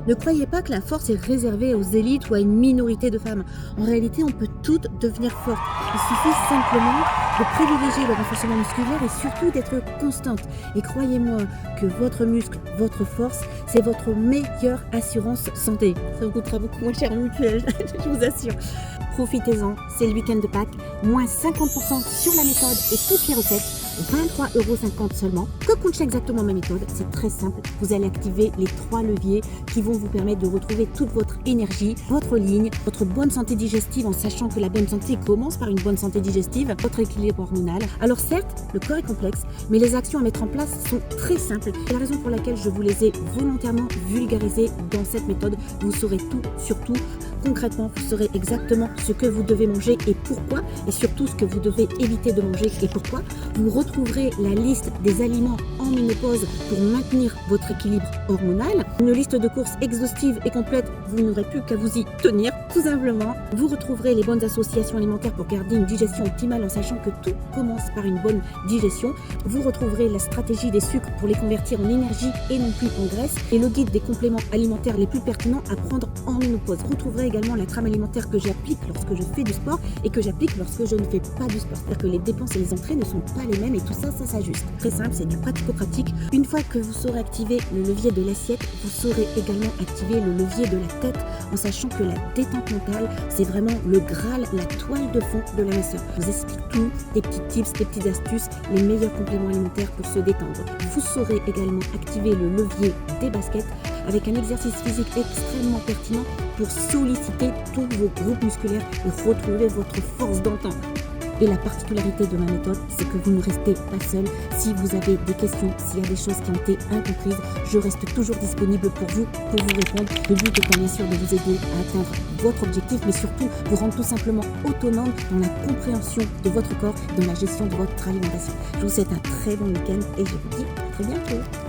Ne croyez pas que la force est réservée aux élites ou à une minorité de femmes. En réalité, on peut toutes devenir fortes. Il suffit simplement de privilégier le renforcement musculaire et surtout d'être constante. Et croyez-moi que votre muscle, votre force, c'est votre meilleure assurance santé. Ça vous coûtera beaucoup moins cher en mutuelle, je vous assure. Profitez-en, c'est le week-end de Pâques, moins 50% sur la méthode et toutes les recettes, 23,50 € seulement. Que contient exactement ma méthode? C'est très simple, vous allez activer les 3 leviers qui vont vous permettre de retrouver toute votre énergie, votre ligne, votre bonne santé digestive en sachant que la bonne santé commence par une bonne santé digestive, votre équilibre hormonal. Alors certes, le corps est complexe, mais les actions à mettre en place sont très simples. C'est la raison pour laquelle je vous les ai volontairement vulgarisées dans cette méthode. Vous saurez tout, surtout concrètement, vous saurez exactement ce que vous devez manger et pourquoi, et surtout ce que vous devez éviter de manger et pourquoi. Vous retrouverez la liste des aliments en ménopause pour maintenir votre équilibre hormonal. Une liste de courses exhaustive et complète, vous n'aurez plus qu'à vous y tenir, tout simplement. Vous retrouverez les bonnes associations alimentaires pour garder une digestion optimale en sachant que tout commence par une bonne digestion. Vous retrouverez la stratégie des sucres pour les convertir en énergie et non plus en graisse et le guide des compléments alimentaires les plus pertinents à prendre en ménopause. Vous retrouverez également la trame alimentaire que j'applique lorsque je fais du sport et que j'applique lorsque je ne fais pas du sport. C'est-à-dire que les dépenses et les entrées ne sont pas les mêmes et tout ça, ça s'ajuste. Très simple, c'est du pratico-pratique. Une fois que vous saurez activer le levier de l'assiette, vous saurez également activer le levier de la tête en sachant que la détente mentale, c'est vraiment le Graal, la toile de fond de la minceur. Je vous explique tout, des petits tips, des petites astuces, les meilleurs compléments alimentaires pour se détendre. Vous saurez également activer le levier des baskets avec un exercice physique extrêmement pertinent pour solliciter tous vos groupes musculaires et retrouver votre force d'antan. Et la particularité de ma méthode, c'est que vous ne restez pas seul. Si vous avez des questions, s'il y a des choses qui ont été incomprises, je reste toujours disponible pour vous répondre. Le but étant bien sûr de vous aider à atteindre votre objectif, mais surtout vous rendre tout simplement autonome dans la compréhension de votre corps, dans la gestion de votre alimentation. Je vous souhaite un très bon week-end et je vous dis à très bientôt.